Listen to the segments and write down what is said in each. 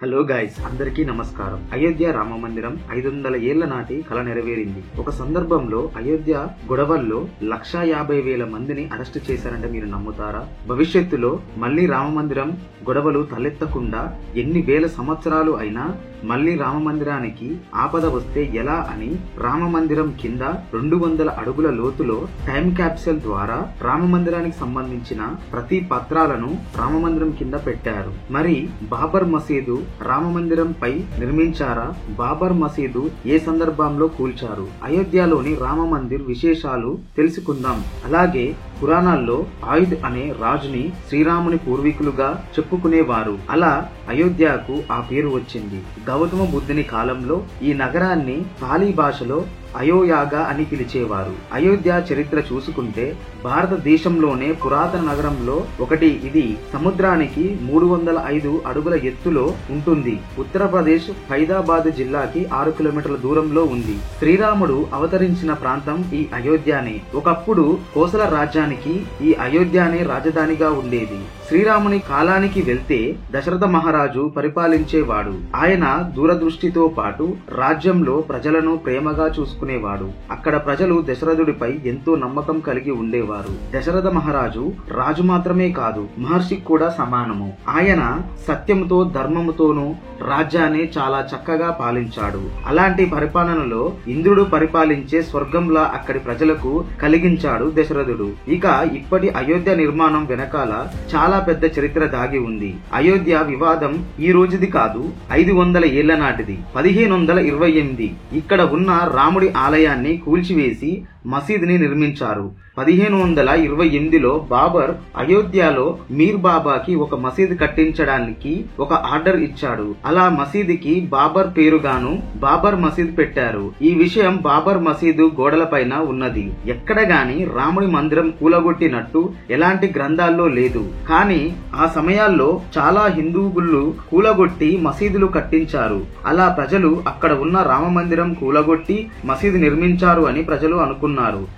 Hello guys, అందరికీ నమస్కారం. అయోధ్య రామ మందిరం 500 ఏళ్ల నాటి కల నెరవేరింది. ఒక సందర్భంలో అయోధ్య గొడవల్లో 1,50,000 మందిని అరెస్టు చేశారంటే మీరు నమ్ముతారా? భవిష్యత్తులో మళ్లీ రామ మందిరం గొడవలు తలెత్తకుండా ఎన్ని వేల సంవత్సరాలు అయినా మళ్లీ రామ మందిరానికి ఆపద వస్తే ఎలా అని రామ మందిరం కింద 200 అడుగుల లోతులో టైం క్యాప్సూల్ ద్వారా రామ మందిరానికి సంబంధించిన ప్రతి పత్రాలను రామ మందిరం కింద పెట్టారు. మరి బాబర్ మసీదు రామ మందిరం పై నిర్మించారా? బాబర్ మసీదు ఏ సందర్భంలో కూల్చారు? అయోధ్యలోని రామ మందిర్ విశేషాలు తెలుసుకుందాం. అలాగే పురాణాల్లో ఆయుధ్ అనే రాజుని శ్రీరాముని పూర్వీకులుగా చెప్పుకునేవారు. అలా అయోధ్యకు ఆ పేరు వచ్చింది. గౌతమ బుద్ధుని కాలంలో ఈ నగరాన్ని పాలీ భాషలో అయోయాగా అని పిలిచేవారు. అయోధ్య చరిత్ర చూసుకుంటే భారతదేశంలోనే పురాతన నగరంలో ఒకటి. ఇది సముద్రానికి 305 అడుగుల ఎత్తులో ఉంటుంది. ఉత్తరప్రదేశ్ ఫైదాబాద్ జిల్లాకి 6 కిలోమీటర్ల దూరంలో ఉంది. శ్రీరాముడు అవతరించిన ప్రాంతం ఈ అయోధ్యనే. ఒకప్పుడు కోసల రాజ్యానికి ఈ అయోధ్యనే రాజధానిగా ఉండేది. శ్రీరాముని కాలానికి వెళ్తే దశరథ మహారాజు పరిపాలించేవాడు. ఆయన దూరదృష్టితో పాటు రాజ్యంలో ప్రజలను ప్రేమగా చూసుకునేవాడు. అక్కడ ప్రజలు దశరథుడిపై ఎంతో నమ్మకం కలిగి ఉండేవారు. దశరథ మహారాజు రాజు మాత్రమే కాదు, మహర్షి కూడా సమానము. ఆయన సత్యంతో ధర్మముతోనూ రాజ్యాన్ని చాలా చక్కగా పాలించాడు. అలాంటి పరిపాలనలో ఇంద్రుడు పరిపాలించే స్వర్గంలా అక్కడి ప్రజలకు కలిగించాడు దశరథుడు. ఇక ఇప్పటి అయోధ్య నిర్మాణం వెనకాల చాలా పెద్ద చరిత్ర దాగి ఉంది. అయోధ్య వివాదం ఈ రోజుది కాదు, 500 ఏళ్ల నాటిది. 1528 ఇక్కడ ఉన్న రాముడి ఆలయాన్ని కూల్చివేసి మసీదుని నిర్మించారు. 1528లో బాబర్ అయోధ్యలో మీర్ బాబాకి ఒక మసీదు కట్టించడానికి ఒక ఆర్డర్ ఇచ్చాడు. అలా మసీదుకి బాబర్ పేరుగాను బాబర్ మసీద్ పెట్టారు. ఈ విషయం బాబర్ మసీదు గోడలపైన ఉన్నది. ఎక్కడ గాని రాముడి మందిరం కూలగొట్టినట్టు ఎలాంటి గ్రంథాల్లో లేదు. కానీ ఆ సమయాల్లో చాలా హిందూ గుళ్ళు కూలగొట్టి మసీదులు కట్టించారు. అలా ప్రజలు అక్కడ ఉన్న రామ మందిరం కూలగొట్టి మసీదు నిర్మించారు అని ప్రజలు అనుకున్నారు.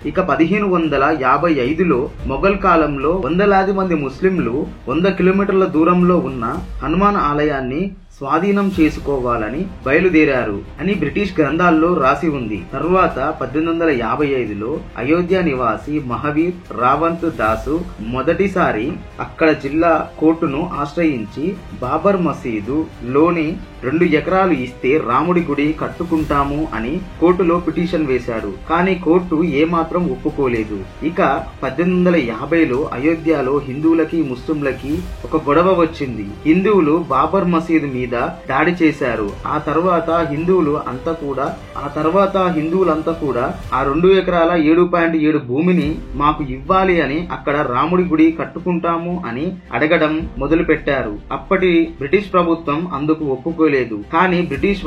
ఇక 1555లో మొఘల్ కాలంలో వందలాది మంది ముస్లింలు 100 కిలోమీటర్ల దూరంలో ఉన్న హనుమాన్ ఆలయాన్ని స్వాధీనం చేసుకోవాలని బయలుదేరారు అని బ్రిటిష్ గ్రంథాల్లో రాసి ఉంది. తరువాత 1855లో అయోధ్య నివాసి మహావీర్ రావంత్ దాసు మొదటిసారి అక్కడ జిల్లా కోర్టును ఆశ్రయించి బాబర్ మసీదు లోని 2 ఎకరాలు ఇస్తే రాముడి గుడి కట్టుకుంటాము అని కోర్టులో పిటిషన్ వేశాడు. కానీ కోర్టు ఏమాత్రం ఒప్పుకోలేదు. ఇక 1850లో అయోధ్యలో హిందువులకి ముస్లింలకి ఒక గొడవ వచ్చింది. హిందువులు బాబర్ మసీదు మీద దాడి చేశారు. ఆ తర్వాత హిందువులంతా కూడా ఆ 2 ఎకరాల 7.7 భూమిని మాకు ఇవ్వాలి అని అక్కడ రాముడి గుడి కట్టుకుంటాము అని అడగడం మొదలు పెట్టారు. అప్పటి బ్రిటిష్ ప్రభుత్వం అందుకు ఒప్పుకోలేదు. కానీ బ్రిటిష్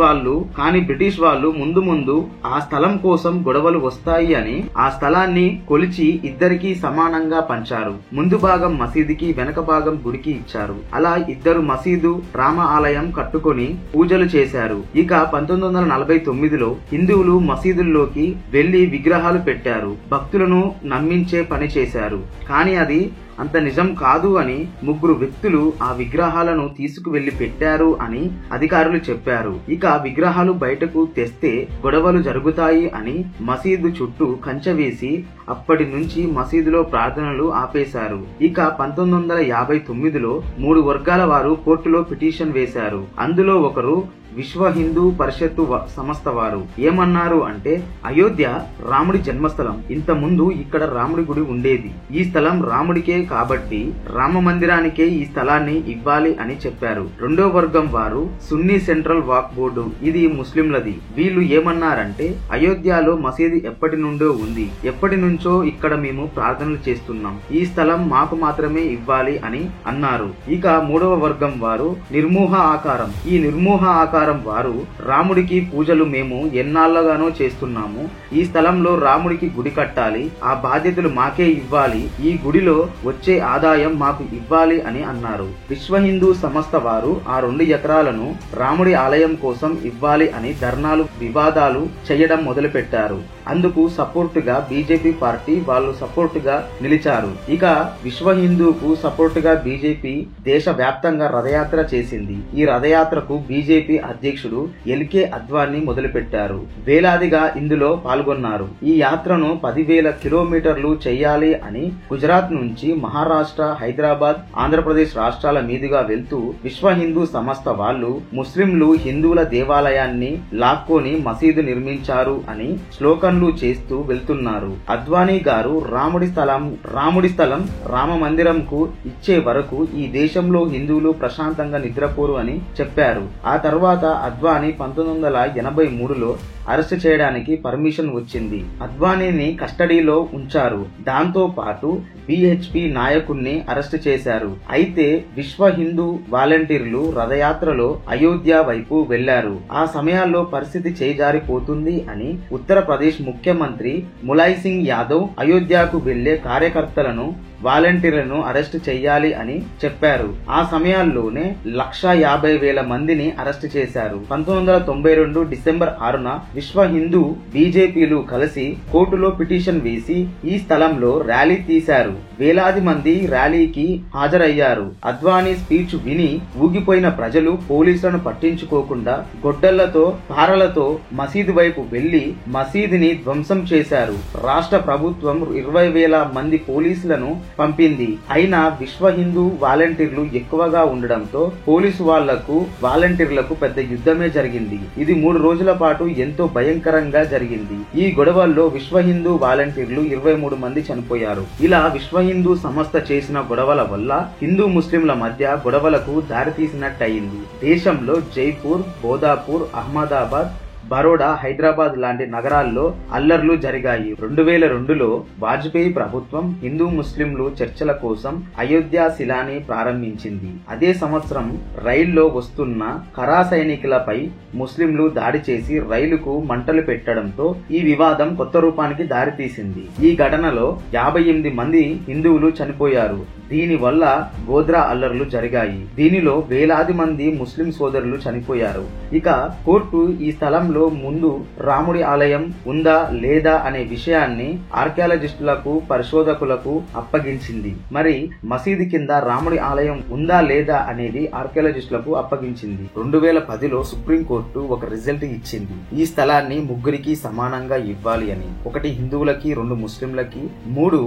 వాళ్ళు ముందు ఆ స్థలం కోసం గొడవలు వస్తాయి అని ఆ స్థలాన్ని కొలిచి ఇద్దరికి సమానంగా పంచారు. ముందు భాగం మసీదుకి, వెనక భాగం గుడికి ఇచ్చారు. అలా ఇద్దరు మసీదు రామ ఆలయం కట్టుకొని పూజలు చేశారు. ఇక 1949లో హిందువులు మసీదుల్లోకి వెళ్లి విగ్రహాలు పెట్టారు. భక్తులను నమ్మించే పని చేశారు. కానీ అది అంత నిజం కాదు అని 3 వ్యక్తులు ఆ విగ్రహాలను తీసుకువెళ్లి పెట్టారు అని అధికారులు చెప్పారు. ఇక విగ్రహాలు బయటకు తెస్తే గొడవలు జరుగుతాయి అని మసీదు చుట్టూ కంచె వేసి అప్పటి నుంచి మసీదులో ప్రార్థనలు ఆపేశారు. ఇక 1959లో 3 వర్గాల వారు కోర్టులో పిటిషన్ వేశారు. అందులో ఒకరు విశ్వ హిందూ పరిషత్తు సంస్థ వారు ఏమన్నారు అంటే, అయోధ్య రాముడి జన్మస్థలం. ఇంత ముందు ఇక్కడ రాముడి గుడి ఉండేది. ఈ స్థలం రాముడికే కాబట్టి రామ మందిరానికే ఈ స్థలాన్ని ఇవ్వాలి అని చెప్పారు. రెండో వర్గం వారు సున్నీ సెంట్రల్ వాక్ బోర్డు, ఇది ముస్లింలది. వీళ్ళు ఏమన్నారంటే, అయోధ్యలో మసీదు ఎప్పటి నుండో ఉంది, ఎప్పటి నుంచో ఇక్కడ మేము ప్రార్థనలు చేస్తున్నాం, ఈ స్థలం మాకు మాత్రమే ఇవ్వాలి అని అన్నారు. ఇక మూడవ వర్గం వారు నిర్మోహ ఆకారం. ఈ నిర్మోహ ఆకారం వారు రాముడికి పూజలు మేము ఎన్నాళ్ళగానో చేస్తున్నాము, ఈ స్థలంలో రాముడికి గుడి కట్టాలి, ఆ బాధ్యతలు మాకే ఇవ్వాలి, ఈ గుడిలో వచ్చే ఆదాయం మాకు ఇవ్వాలి అని అన్నారు. విశ్వ హిందూ సంస్థ వారు ఆ 2 ఎకరాలను రాముడి ఆలయం కోసం ఇవ్వాలి అని ధర్నాలు, వివాదాలు చేయడం మొదలు పెట్టారు. అందుకు సపోర్ట్ గా బీజేపీ పార్టీ వాళ్ళు సపోర్ట్ గా నిలిచారు. ఇక విశ్వ హిందూకు సపోర్ట్ గా బీజేపీ దేశ వ్యాప్తంగా రథయాత్ర చేసింది. ఈ రథయాత్రకు బీజేపీ అధ్యక్షుడు ఎల్కే అద్వానీ మొదలుపెట్టారు. వేలాదిగా ఇందులో పాల్గొన్నారు. ఈ యాత్రను 10,000 కిలోమీటర్లు చేయాలి అని గుజరాత్ నుంచి మహారాష్ట్ర, హైదరాబాద్, ఆంధ్రప్రదేశ్ రాష్ట్రాల మీదుగా వెళ్తూ విశ్వ హిందూ సంస్థ వాళ్ళు ముస్లింలు హిందువుల దేవాలయాన్ని లాక్కొని మసీదు నిర్మించారు అని స్లోగన్లు చేస్తూ వెళ్తున్నారు. అద్వానీ గారు రాముడి స్థలం రామ మందిరంకు ఇచ్చే వరకు ఈ దేశంలో హిందువులు ప్రశాంతంగా నిద్రపోరు అని చెప్పారు. ఆ తర్వాత అద్వానీ 1983లో అరెస్ట్ చేయడానికి పర్మిషన్ వచ్చింది. అద్వానీని కస్టడీలో ఉంచారు. దాంతో పాటు బిహెచ్పి నాయకుణ్ణి అరెస్ట్ చేశారు. అయితే విశ్వ హిందూ వాలంటీర్లు రథయాత్రలో అయోధ్య వైపు వెళ్లారు. ఆ సమయాల్లో పరిస్థితి చేజారిపోతుంది అని ఉత్తరప్రదేశ్ ముఖ్యమంత్రి ములాయం సింగ్ యాదవ్ అయోధ్యకు వెళ్లే కార్యకర్తలను, వాలంటీర్లను అరెస్ట్ చెయ్యాలి అని చెప్పారు. ఆ సమయాల్లోనే 1,50,000 మందిని అరెస్ట్ చేశారు. 1992 డిసెంబర్ 6న విశ్వ హిందూ బీజేపీలు కలిసి కోర్టులో పిటిషన్ వేసి ఈ స్థలంలో ర్యాలీ తీశారు. వేలాది మంది ర్యాలీకి హాజరయ్యారు. అద్వానీ స్పీచ్ విని ఊగిపోయిన ప్రజలు పోలీసులను పట్టించుకోకుండా గొడ్డళ్లతో, పారలతో మసీదు వైపు వెళ్లి మసీదుని ధ్వంసం చేశారు. రాష్ట్ర ప్రభుత్వం 20,000 మంది పోలీసులను పంపింది. అయినా విశ్వ హిందూ వాలంటీర్లు ఎక్కువగా ఉండడంతో పోలీసు వాళ్లకు, వాలంటీర్లకు పెద్ద యుద్ధమే జరిగింది. ఇది 3 రోజుల పాటు ఎంతో భయంకరంగా జరిగింది. ఈ గొడవల్లో విశ్వ హిందూ వాలంటీర్లు 23 మంది చనిపోయారు. ఇలా విశ్వ హిందూ సంస్థ చేసిన గొడవల వల్ల హిందూ ముస్లింల మధ్య గొడవలకు దారితీసినట్టయింది. దేశంలో జైపూర్, బోధాపూర్, అహ్మదాబాద్, బరోడా, హైదరాబాద్ లాంటి నగరాల్లో అల్లర్లు జరిగాయి. 2002లో వాజ్పేయి ప్రభుత్వం హిందూ ముస్లింలు చర్చల కోసం అయోధ్య శిలాని ప్రారంభించింది. అదే సంవత్సరం రైల్లో వస్తున్న కరా సైనికులపై ముస్లింలు దాడి చేసి రైలుకు మంటలు పెట్టడంతో ఈ వివాదం కొత్త రూపానికి దారితీసింది. ఈ ఘటనలో 58 మంది హిందువులు చనిపోయారు. దీని వల్ల గోధ్రా అల్లర్లు జరిగాయి. దీనిలో వేలాది మంది ముస్లిం సోదరులు చనిపోయారు. ఇక కోర్టు ఈ స్థలంలో ముందు రాముడి ఆలయం ఉందా లేదా అనే విషయాన్ని ఆర్కియాలజిస్టులకు, పరిశోధకులకు అప్పగించింది. మరి మసీదు కింద రాముడి ఆలయం ఉందా లేదా అనేది ఆర్కియాలజిస్టులకు అప్పగించింది. 2010లో సుప్రీంకోర్టు ఒక రిజల్ట్ ఇచ్చింది. ఈ స్థలాన్ని ముగ్గురికి సమానంగా ఇవ్వాలి అని. 1 హిందువులకి, 2 ముస్లింలకి, 3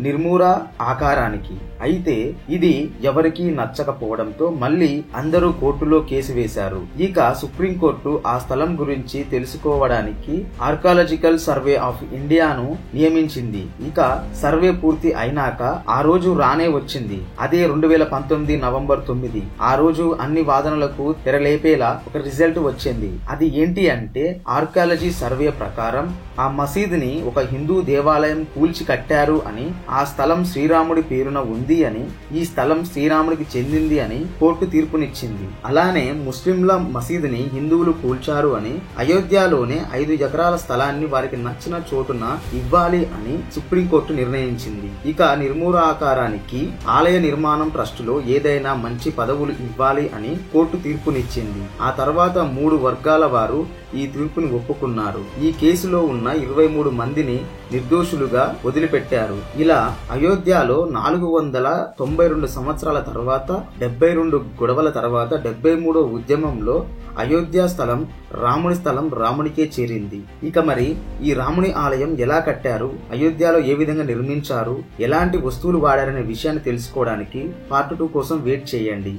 నిర్మూరా ఆకారానికి. అయితే ఇది ఎవరికీ నచ్చకపోవడంతో మళ్లీ అందరూ కోర్టులో కేసు వేశారు. ఇక సుప్రీంకోర్టు ఆ స్థలం గురించి తెలుసుకోవడానికి ఆర్కియాలజికల్ సర్వే ఆఫ్ ఇండియాను నియమించింది. ఇక సర్వే పూర్తి అయినాక ఆ రోజు రానే వచ్చింది. అదే 2019 నవంబర్ 9. ఆ రోజు అన్ని వాదనలకు తెరలేపేలా ఒక రిజల్ట్ వచ్చింది. అది ఏంటి అంటే ఆర్కియాలజీ సర్వే ప్రకారం ఆ మసీదుని ఒక హిందూ దేవాలయం కూల్చి కట్టారు అని, ఆ స్థలం శ్రీరాముడి పేరున ఉంది అని, ఈ స్థలం శ్రీరాముడికి చెందింది అని కోర్టు తీర్పునిచ్చింది. అలానే ముస్లింల మసీదుని హిందువులు కూల్చారు అని, అయోధ్యలోనే 5 ఎకరాల స్థలాన్ని వారికి నచ్చిన చోటున ఇవ్వాలి అని సుప్రీంకోర్టు నిర్ణయించింది. ఇక నిర్మూలాకారానికి ఆలయ నిర్మాణం ట్రస్టులో ఏదైనా మంచి పదవులు ఇవ్వాలి అని కోర్టు తీర్పునిచ్చింది. ఆ తర్వాత 3 వర్గాల వారు ఈ తీర్పుని ఒప్పుకున్నారు. ఈ కేసులో ఉన్న 23 మందిని నిర్దోషులుగా వదిలిపెట్టారు. ఇలా అయోధ్యలో 492 సంవత్సరాల తర్వాత, 72 గొడవల తర్వాత 73వ ఉద్యమంలో అయోధ్య స్థలం, రాముడి స్థలం రాముడికే చేరింది. ఇక మరి ఈ రాముని ఆలయం ఎలా కట్టారు, అయోధ్యలో ఏ విధంగా నిర్మించారు, ఎలాంటి వస్తువులు వాడారనే విషయాన్ని తెలుసుకోవడానికి పార్ట్ 2 కోసం వెయిట్ చేయండి.